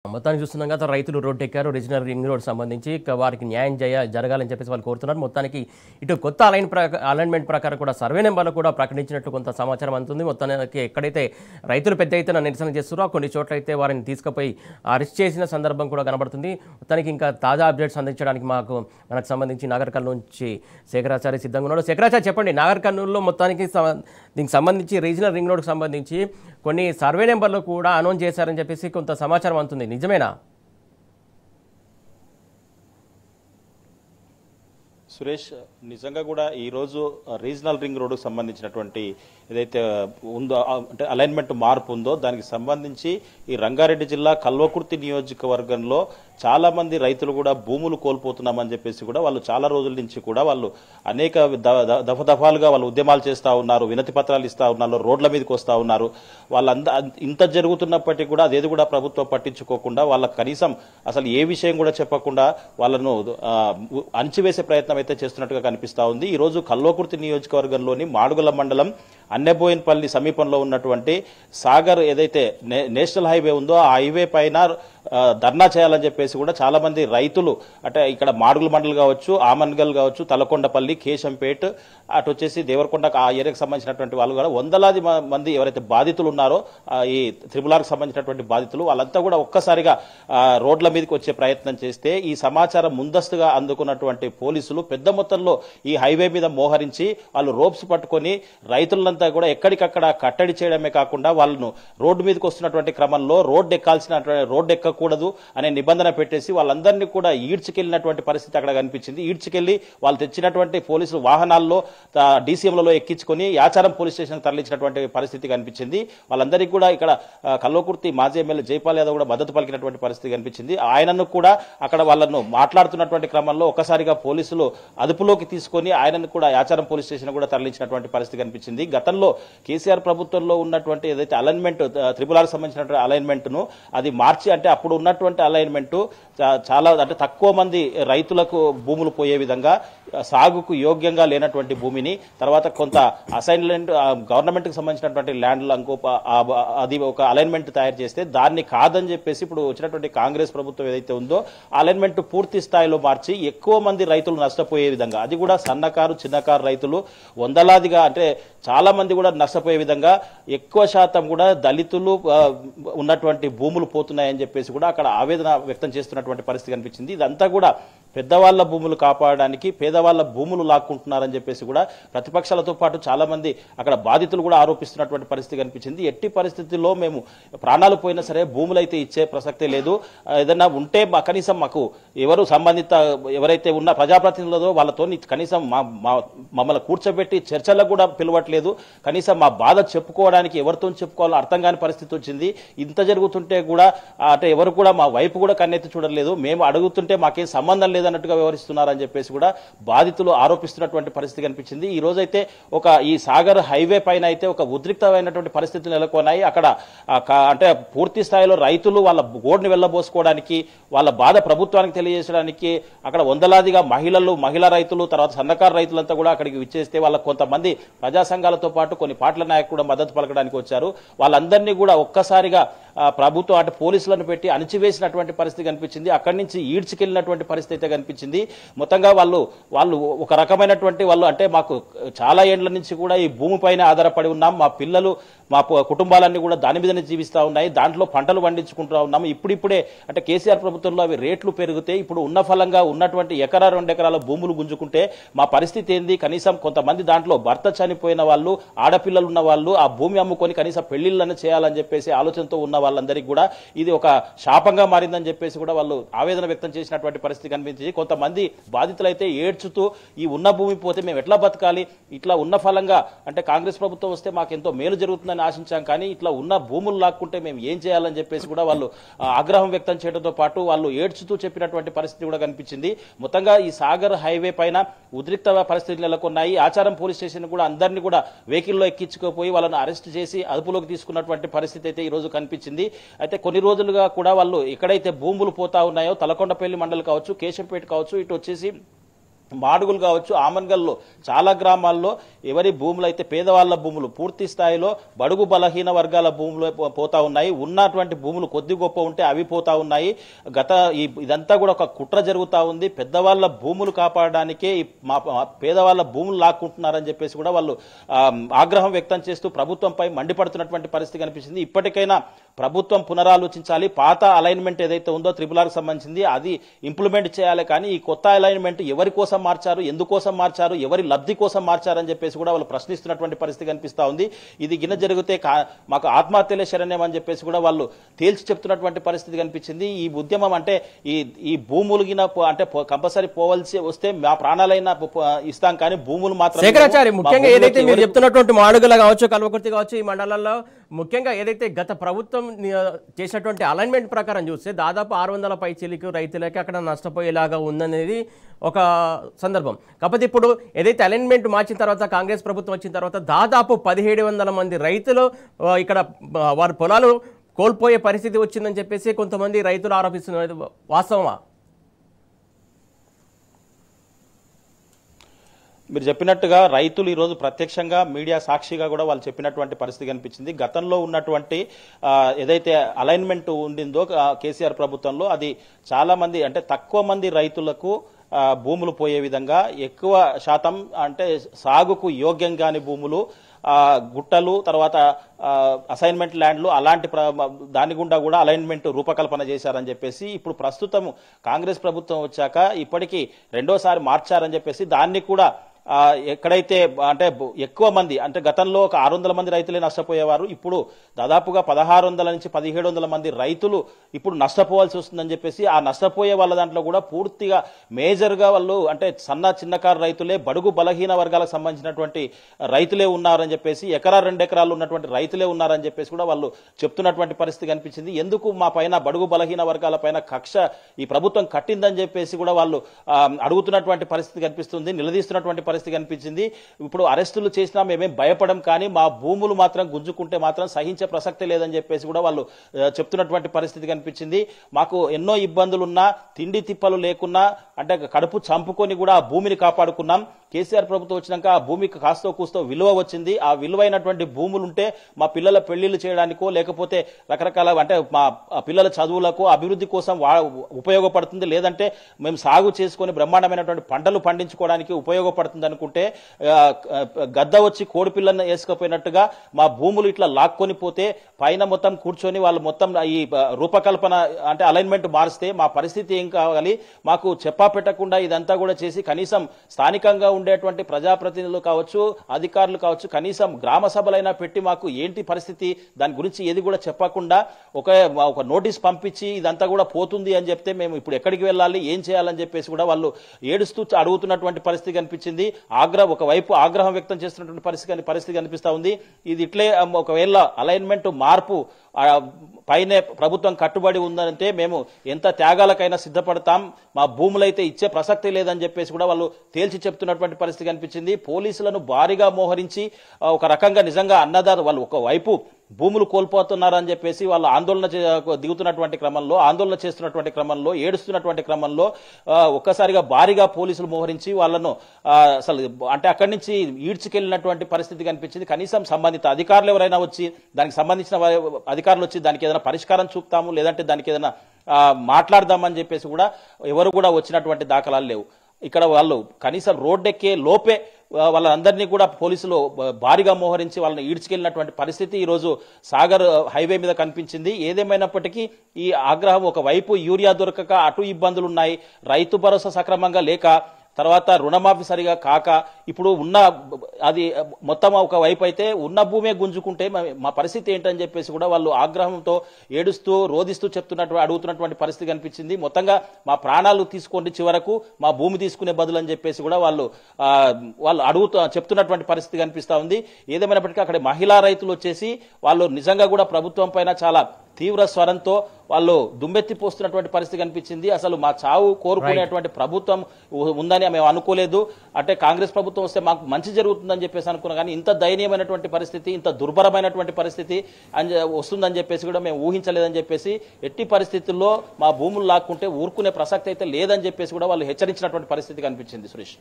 మొత్తానికి చూస్తున్నాం కదా రైతులు రోడ్డు ఎక్కారు రీజనల్ రింగ్ రోడ్ సంబంధించి వారికి న్యాయం జరగాలని చెప్పేసి వాళ్ళు కోరుతున్నారు. మొత్తానికి ఇటు కొత్త అలైన్మెంట్ ప్రకారం కూడా సర్వే నెంబర్లు కూడా ప్రకటించినట్టు కొంత సమాచారం అందుతుంది. మొత్తానికి ఎక్కడైతే రైతులు పెద్ద ఎత్తున నిరసన చేస్తున్నారో కొన్ని చోట్ల అయితే వారిని తీసుకుపోయి అరెస్ట్ చేసిన సందర్భం కూడా కనబడుతుంది. మొత్తానికి ఇంకా తాజా అప్డేట్స్ అందించడానికి మనకు సంబంధించి నాగర్ కర్నూలు నుంచి శేఖరాచార్య సిద్ధంగా ఉన్నాడు. శేఖరాచార్య చెప్పండి, నాగర్ కర్నూలులో మొత్తానికి దీనికి సంబంధించి రీజనల్ రింగ్ రోడ్కి సంబంధించి కొన్ని సర్వే నెంబర్లు కూడా అనౌన్స్ చేశారని చెప్పేసి కొంత సమాచారం అందుతుంది, నిజమేనా? సురేష్, నిజంగా కూడా ఈరోజు రీజనల్ రింగ్ రోడ్డుకు సంబంధించినటువంటి ఏదైతే ఉందో అంటే అలైన్మెంట్ మార్పు ఉందో దానికి సంబంధించి ఈ రంగారెడ్డి జిల్లా కల్వకుర్తి నియోజకవర్గంలో చాలా మంది రైతులు కూడా భూములు కోల్పోతున్నామని చెప్పేసి కూడా వాళ్ళు చాలా రోజుల నుంచి కూడా వాళ్ళు అనేక దఫాలుగా వాళ్ళు ఉద్యమాలు చేస్తూ ఉన్నారు, వినతి పత్రాలు ఇస్తా ఉన్నారు, రోడ్ల మీదకి వస్తూ ఉన్నారు. ఇంత జరుగుతున్నప్పటికీ కూడా అదేది కూడా ప్రభుత్వం పట్టించుకోకుండా వాళ్ళకి కనీసం అసలు ఏ విషయం కూడా చెప్పకుండా వాళ్ళను అణచివేసే ప్రయత్నం అయితే చేస్తున్నట్టుగా కనిపిస్తా ఉంది. ఈ రోజు కల్వకుర్తి నియోజకవర్గంలోని మాడుగుల మండలం అన్నెబోయిన్పల్లి సమీపంలో ఉన్నటువంటి సాగర్ ఏదైతే నేషనల్ హైవే ఉందో ఆ హైవే పైన ధర్నా చేయాలని చెప్పేసి కూడా చాలా మంది రైతులు అంటే ఇక్కడ మాడుగుల మండలి కావచ్చు, ఆమన్గల్ కావచ్చు, తలకొండపల్లి, కేశంపేట్, అటు వచ్చేసి దేవరకొండ ఆ ఏరియాకి సంబంధించినటువంటి వాళ్ళు కూడా వందలాది మంది ఎవరైతే బాధితులు ఉన్నారో ఈ త్రిపులార్కి సంబంధించినటువంటి బాధితులు వాళ్ళంతా కూడా ఒక్కసారిగా రోడ్ల మీదకి వచ్చే ప్రయత్నం చేస్తే ఈ సమాచారం ముందస్తుగా అందుకున్నటువంటి పోలీసులు పెద్ద మొత్తంలో ఈ హైవే మీద మోహరించి వాళ్ళు రోప్స్ పట్టుకొని రైతులంతా కూడా ఎక్కడికక్కడ కట్టడి చేయడమే కాకుండా వాళ్ళను రోడ్డు మీదకి వస్తున్నటువంటి క్రమంలో రోడ్డు ఎక్కకూడదు అనే నిబంధన పెట్టేసి వాళ్ళందరినీ కూడా ఈడ్చుకెళ్లినటువంటి పరిస్థితి అక్కడ కనిపించింది. ఈడ్చుకెళ్లి వాళ్ళు తెచ్చినటువంటి పోలీసులు వాహనాల్లో డీసీఎంలలో ఎక్కించుకొని యాచారం పోలీస్ స్టేషన్ తరలించినటువంటి పరిస్థితి కనిపించింది. వాళ్ళందరికీ కూడా ఇక్కడ కల్వకుర్తి మాజీ ఎమ్మెల్యే జైపాల్ యాదవ్ కూడా మద్దతు పలికినటువంటి పరిస్థితి కనిపించింది. ఆయనను కూడా అక్కడ వాళ్ళను మాట్లాడుతున్నటువంటి క్రమంలో ఒకసారిగా పోలీసులు అదుపులోకి తీసుకొని ఆయనను కూడా యాచారం పోలీస్ స్టేషన్ కూడా తరలించినటువంటి పరిస్థితి కనిపించింది. గతంలో కేసీఆర్ ప్రభుత్వంలో ఉన్నటువంటి ఏదైతే అలైన్మెంట్ త్రిపులార్కి సంబంధించినటువంటి అలైన్మెంట్ ను అది మార్చి అంటే అప్పుడు ఉన్నటువంటి అలైన్మెంట్ చాలా అంటే తక్కువ మంది రైతులకు భూములు పోయే విధంగా సాగుకు యోగ్యంగా లేనటువంటి భూమిని తర్వాత కొంత అసైన్మెంట్ గవర్నమెంట్ కి సంబంధించినటువంటి ల్యాండ్లు అది ఒక అలైన్మెంట్ తయారు చేస్తే దాన్ని కాదని చెప్పేసి ఇప్పుడు వచ్చినటువంటి కాంగ్రెస్ ప్రభుత్వం ఏదైతే ఉందో అలైన్మెంట్ పూర్తి స్థాయిలో మార్చి ఎక్కువ మంది రైతులు నష్టపోయే విధంగా అది కూడా సన్నకారు చిన్నకారు రైతులు వందలాదిగా అంటే చాలా మంది కూడా నష్టపోయే విధంగా ఎక్కువ శాతం కూడా దళితులు ఉన్నటువంటి భూములు పోతున్నాయని చెప్పేసి కూడా అక్కడ ఆవేదన వ్యక్తం చేస్తున్నటువంటి పరిస్థితి కనిపించింది. ఇదంతా కూడా పెద్దవాళ్ల భూములు కాపాడడానికి పేదవాళ్ల భూములు లాక్కుంటున్నారని చెప్పేసి కూడా ప్రతిపక్షాలతో పాటు చాలా మంది అక్కడ బాధితులు కూడా ఆరోపిస్తున్నటువంటి పరిస్థితి కనిపించింది. ఎట్టి పరిస్థితుల్లో మేము ప్రాణాలు పోయినా సరే భూములు అయితే ఇచ్చే ప్రసక్తే లేదు, ఏదైనా ఉంటే కనీసం మాకు ఎవరైతే ఉన్న ప్రజాప్రతినిధులతో వాళ్ళతో కనీసం మమ్మల్ని కూర్చోబెట్టి చర్చలకు కూడా పిలవట్లేదు, కనీసం మా బాధ చెప్పుకోవడానికి ఎవరితో చెప్పుకోవాలో అర్థం కాని పరిస్థితి వచ్చింది. ఇంత జరుగుతుంటే కూడా అంటే ఎవరు కూడా మా వైపు కూడా కన్నెత్తి చూడలేదు, మేము అడుగుతుంటే మాకేం సంబంధం లేదన్నట్టుగా వ్యవహరిస్తున్నారని చెప్పేసి కూడా బాధితులు ఆరోపిస్తున్నటువంటి పరిస్థితి కనిపించింది. ఈ రోజైతే ఈ సాగర్ హైవే పైన అయితే ఒక ఉద్రిక్తమైనటువంటి పరిస్థితులు నెలకొన్నాయి. అక్కడ అంటే పూర్తి స్థాయిలో రైతులు వాళ్ళ గోడుని వెళ్లబోసుకోవడానికి వాళ్ళ బాధ ప్రభుత్వానికి తెలియజేయడానికి అక్కడ వందలాదిగా మహిళా రైతులు తర్వాత సన్నకారు రైతులంతా కూడా అక్కడికి విచ్చేస్తే వాళ్ళ కొంతమంది ప్రజా సంఘాలతో పాటు కొన్ని పార్టీల నాయకులు కూడా మద్దతు పలకడానికి వచ్చారు. వాళ్ళందరినీ కూడా ఒక్కసారిగా ప్రభుత్వం అంటే పోలీసులను పెట్టి అణచివేసినటువంటి పరిస్థితి కనిపించింది. అక్కడి నుంచి ఈడ్చుకెళ్లినటువంటి పరిస్థితి అయితే కనిపించింది. మొత్తంగా వాళ్ళు ఒక రకమైనటువంటి వాళ్ళు అంటే మాకు చాలా ఏండ్ల నుంచి కూడా ఈ భూమిపైన ఆధారపడి ఉన్నాం, మా పిల్లలు మా కుటుంబాలన్నీ కూడా దాని మీదనే జీవిస్తూ ఉన్నాయి, దాంట్లో పంటలు పండించుకుంటూ ఉన్నాము. ఇప్పుడిప్పుడే అంటే కేసీఆర్ ప్రభుత్వంలో అవి రేట్లు పెరిగితే ఇప్పుడు ఉన్న ఫలంగా ఉన్నటువంటి 1-2 ఎకరాల భూములు గుంజుకుంటే మా పరిస్థితి ఏంది? కనీసం కొంతమంది దాంట్లో భర్త చనిపోయిన వాళ్ళు ఆడపిల్లలు ఉన్న వాళ్ళు ఆ భూమి అమ్ముకొని కనీసం పెళ్లిళ్ళని చేయాలని చెప్పేసి ఆలోచనతో ఉన్న వాళ్ళందరికీ కూడా ఇది ఒక శాపంగా మారిందని చెప్పేసి కూడా వాళ్ళు ఆవేదన వ్యక్తం చేసినటువంటి పరిస్థితి కనిపించింది. కొంతమంది బాధితులైతే ఏడ్చుతూ ఈ ఉన్న భూమి పోతే మేము ఎట్లా బతకాలి, ఇట్లా ఉన్న ఫలంగా అంటే కాంగ్రెస్ ప్రభుత్వం వస్తే మాకు ఎంతో మేలు జరుగుతుందని ఆశించాం, కానీ ఇట్లా ఉన్న భూములు లాక్కుంటే మేము ఏం చేయాలని చెప్పేసి కూడా వాళ్ళు ఆగ్రహం వ్యక్తం చేయడంతో పాటు వాళ్ళు ఏడ్చుతూ చెప్పినటువంటి పరిస్థితి కూడా కనిపించింది. మొత్తంగా ఈ సాగర్ హైవే పైన ఉద్రిక్త పరిస్థితులు నెలకొన్నాయి. ఆచారం పోలీస్ స్టేషన్ కూడా అందరినీ కూడా వెహికల్లో ఎక్కించుకుపోయి వాళ్ళని అరెస్ట్ చేసి అదుపులోకి తీసుకున్నటువంటి పరిస్థితి అయితే ఈ రోజు కనిపించింది. అయితే కొన్ని రోజులుగా కూడా వాళ్ళు ఎక్కడైతే భూములు పోతా ఉన్నాయో తలకొండపల్లి మండలి కావచ్చు, కేశంపేట కావచ్చు, ఇటు వచ్చేసి మాడుగులు కావచ్చు, ఆమన్గల్లో చాలా గ్రామాల్లో ఎవరి భూములు అయితే పేదవాళ్ల భూములు పూర్తి స్థాయిలో బడుగు బలహీన వర్గాల భూములు పోతా ఉన్నాయి. ఉన్నటువంటి భూములు కొద్ది గొప్ప ఉంటే అవి పోతా ఉన్నాయి. ఇదంతా కూడా ఒక కుట్ర జరుగుతూ ఉంది. పెద్దవాళ్ల భూములు కాపాడడానికే మా పేదవాళ్ల భూములు లాక్కుంటున్నారని చెప్పేసి కూడా వాళ్ళు ఆగ్రహం వ్యక్తం చేస్తూ ప్రభుత్వంపై మండిపడుతున్నటువంటి పరిస్థితి కనిపించింది. ఇప్పటికైనా ప్రభుత్వం పునరాలోచించాలి. పాత అలైన్మెంట్ ఏదైతే ఉందో త్రిపుల్ సంబంధించింది అది ఇంప్లిమెంట్ చేయాలి. కానీ ఈ కొత్త అలైన్మెంట్ ఎవరి కోసం మార్చారు, ఎందుకోసం మార్చారు, ఎవరి లబ్ధి కోసం మార్చారని చెప్పేసి కూడా వాళ్ళు ప్రశ్నిస్తున్నటువంటి పరిస్థితి కనిపిస్తా ఉంది. ఇది గిన జరిగితే మాకు ఆత్మహత్యలే శరణ్యం అని చెప్పేసి కూడా వాళ్ళు తేల్చి చెప్తున్నటువంటి పరిస్థితి కనిపించింది. ఈ ఉద్యమం అంటే ఈ భూములు గిన అంటే కంపల్సరీ పోవాల్సి వస్తే మా ప్రాణాలైనా ఇస్తాం, కానీ భూములు మాత్రం శేఖరాచారి ముఖ్యంగా ఏదైతే మీరు చెప్తున్నటువంటి మాడుగుల కావచ్చు, కల్వకుర్తి కావచ్చు, ఈ మండలాల్లో ముఖ్యంగా ఏదైతే గత ప్రభుత్వం చేసినటువంటి అలైన్మెంట్ ప్రకారం చూస్తే దాదాపు 600 పైచీలకు రైతులకి అక్కడ నష్టపోయేలాగా ఉందనేది ఒక సందర్భం. కాకపోతే ఇప్పుడు ఏదైతే అలైన్మెంట్ మార్చిన తర్వాత కాంగ్రెస్ ప్రభుత్వం వచ్చిన తర్వాత దాదాపు 1700 మంది రైతులు ఇక్కడ వారి పొలాలు కోల్పోయే పరిస్థితి వచ్చిందని చెప్పేసి కొంతమంది రైతులు ఆరోపిస్తున్నారు. వాస్తవమా? మీరు చెప్పినట్టుగా రైతులు ఈరోజు ప్రత్యక్షంగా మీడియా సాక్షిగా కూడా వాళ్ళు చెప్పినటువంటి పరిస్థితి కనిపించింది. గతంలో ఉన్నటువంటి ఏదైతే అలైన్మెంట్ ఉండిందో కేసీఆర్ ప్రభుత్వంలో అది చాలా మంది అంటే తక్కువ మంది రైతులకు భూములు పోయే విధంగా ఎక్కువ శాతం అంటే సాగుకు యోగ్యం కాని భూములు, గుట్టలు, తర్వాత అసైన్మెంట్ ల్యాండ్లు అలాంటి దాని గుండా కూడా అలైన్మెంట్ రూపకల్పన చేశారని చెప్పేసి ఇప్పుడు ప్రస్తుతం కాంగ్రెస్ ప్రభుత్వం వచ్చాక ఇప్పటికీ రెండోసారి మార్చారని చెప్పేసి దాన్ని కూడా ఎక్కడైతే అంటే ఎక్కువ మంది అంటే గతంలో ఒక 600 మంది రైతులే నష్టపోయేవారు, ఇప్పుడు దాదాపుగా 1600 నుంచి 1700 మంది రైతులు ఇప్పుడు నష్టపోవాల్సి వస్తుందని చెప్పేసి ఆ నష్టపోయే వాళ్ళ దాంట్లో కూడా పూర్తిగా మేజర్గా వాళ్ళు అంటే చిన్నకారు రైతులే, బడుగు బలహీన వర్గాలకు సంబంధించినటువంటి రైతులే ఉన్నారని చెప్పేసి, ఎకరా 2 ఎకరాలు ఉన్నటువంటి రైతులే ఉన్నారని చెప్పేసి కూడా వాళ్ళు చెప్తున్నటువంటి పరిస్థితి కనిపించింది. ఎందుకు మా పైన బడుగు బలహీన వర్గాల పైన కక్ష ఈ ప్రభుత్వం కట్టిందని చెప్పేసి కూడా వాళ్ళు అడుగుతున్నటువంటి పరిస్థితి కనిపిస్తుంది, నిలదీస్తున్నటువంటి పరిస్థితి కనిపించింది. ఇప్పుడు అరెస్టులు చేసినా మేమేం భయపడం, కానీ మా భూములు మాత్రం గుంజుకుంటే మాత్రం సహించే ప్రసక్తే లేదని చెప్పేసి కూడా వాళ్ళు చెప్తున్నటువంటి పరిస్థితి కనిపించింది. మాకు ఎన్నో ఇబ్బందులున్నా, తిండి తిప్పలు లేకున్నా, అంటే కడుపు చంపుకొని కూడా ఆ భూమిని కాపాడుకున్నాం. కేసీఆర్ ప్రభుత్వం వచ్చినాక ఆ భూమికి కాస్తో కూస్తో విలువ వచ్చింది. ఆ విలువైనటువంటి భూములుంటే మా పిల్లల పెళ్లిళ్లు చేయడానికో లేకపోతే రకరకాల అంటే మా పిల్లల చదువులకు అభివృద్ధి కోసం ఉపయోగపడుతుంది, లేదంటే మేము సాగు చేసుకొని బ్రహ్మాండమైనటువంటి పంటలు పండించుకోవడానికి ఉపయోగపడుతుంది అనుకుంటే గద్ద వచ్చి కోడి పిల్లను వేసుకుపోయినట్టుగా మా భూములు ఇట్లా లాక్కొని పోతే పైన మొత్తం కూర్చొని వాళ్ళు మొత్తం ఈ రూపకల్పన అంటే అలైన్మెంట్ మారిస్తే మా పరిస్థితి ఏం కావాలి? మాకు చెప్పా పెట్టకుండా ఇదంతా కూడా చేసి కనీసం స్థానికంగా ఉండేటువంటి ప్రజాప్రతినిధులు కావచ్చు, అధికారులు కావచ్చు, కనీసం గ్రామ సభలైనా పెట్టి మాకు ఏంటి పరిస్థితి దాని గురించి ఏది కూడా చెప్పకుండా ఒక నోటీస్ పంపించి ఇదంతా కూడా పోతుంది అని చెప్తే మేము ఇప్పుడు ఎక్కడికి వెళ్ళాలి, ఏం చేయాలని చెప్పేసి కూడా వాళ్ళు ఏడుస్తూ అడుగుతున్నటువంటి పరిస్థితి కనిపించింది. ఒకవైపు ఆగ్రహం వ్యక్తం చేస్తున్నటువంటి పరిస్థితి కనిపిస్తా ఉంది. ఇది ఇట్లే ఒకవేళ అలైన్మెంట్ మార్పు పైనే ప్రభుత్వం కట్టుబడి ఉందంటే మేము ఎంత త్యాగాలకైనా సిద్ధపడతాం, మా భూములైతే ఇచ్చే ప్రసక్తి లేదని చెప్పేసి కూడా వాళ్ళు తేల్చి చెప్తున్నటువంటి పరిస్థితి కనిపించింది. పోలీసులను భారీగా మోహరించి ఒక రకంగా నిజంగా అన్నదాత వాళ్ళు ఒకవైపు భూములు కోల్పోతున్నారని చెప్పేసి వాళ్ళు ఆందోళన చేస్తున్నటువంటి క్రమంలో ఏడుస్తున్నటువంటి క్రమంలో ఒక్కసారిగా భారీగా పోలీసులు మోహరించి వాళ్ళను అసలు అంటే అక్కడి నుంచి ఈడ్చుకెళ్లినటువంటి పరిస్థితి కనిపించింది. కనీసం సంబంధిత అధికారులు ఎవరైనా వచ్చి దానికి సంబంధించిన అధికారులు వచ్చి దానికి ఏదైనా పరిష్కారం చూపుతాము, లేదంటే దానికి ఏదైనా మాట్లాడదామని చెప్పేసి కూడా ఎవరు కూడా వచ్చినటువంటి దాఖలాలు లేవు. ఇక్కడ వాళ్ళు కనీసం రోడ్డెక్కే లోపే వాళ్ళందరినీ కూడా పోలీసులు భారీగా మోహరించి వాళ్ళని ఈడ్చుకెళ్లినటువంటి పరిస్థితి ఈరోజు సాగర్ హైవే మీద కనిపించింది. ఏదేమైనప్పటికీ ఈ ఆగ్రహం ఒకవైపు యూరియా దొరకక అటు ఇబ్బందులున్నాయి, రైతు భరోసా సక్రమంగా లేక, తర్వాత రుణమాఫీ సరిగా కాక, ఇప్పుడు ఉన్న అది మొత్తం ఒకవైపు అయితే ఉన్న భూమే గుంజుకుంటే మా పరిస్థితి ఏంటని చెప్పేసి కూడా వాళ్ళు ఆగ్రహంతో ఏడుస్తూ రోధిస్తూ అడుగుతున్నటువంటి పరిస్థితి కనిపించింది. మొత్తంగా మా ప్రాణాలు తీసుకోండి, చివరకు మా భూమి తీసుకునే బదులు అని చెప్పేసి కూడా వాళ్ళు చెప్తున్నటువంటి పరిస్థితి కనిపిస్తా ఉంది. ఏదేమైనప్పటికీ అక్కడ మహిళా రైతులు వచ్చేసి వాళ్ళు నిజంగా కూడా ప్రభుత్వం పైన చాలా తీవ్ర స్వరంతో వాళ్ళు దుమ్మెత్తిపోస్తున్నటువంటి పరిస్థితి కనిపించింది. అసలు మా చావు కోరుకునేటువంటి ప్రభుత్వం ఉందని మేము అనుకోలేదు. అంటే కాంగ్రెస్ ప్రభుత్వం వస్తే మాకు మంచి జరుగుతుందని చెప్పేసి అనుకున్నాం, కానీ ఇంత దయనీయమైనటువంటి పరిస్థితి, ఇంత దుర్భరమైనటువంటి పరిస్థితి వస్తుందని చెప్పేసి కూడా మేము ఊహించలేదని చెప్పేసి, ఎట్టి పరిస్థితుల్లో మా భూములు లాక్కుంటే ఊరుకునే ప్రసక్తి అయితే లేదని చెప్పేసి కూడా వాళ్ళు హెచ్చరించినటువంటి పరిస్థితి కనిపించింది. సురేష్.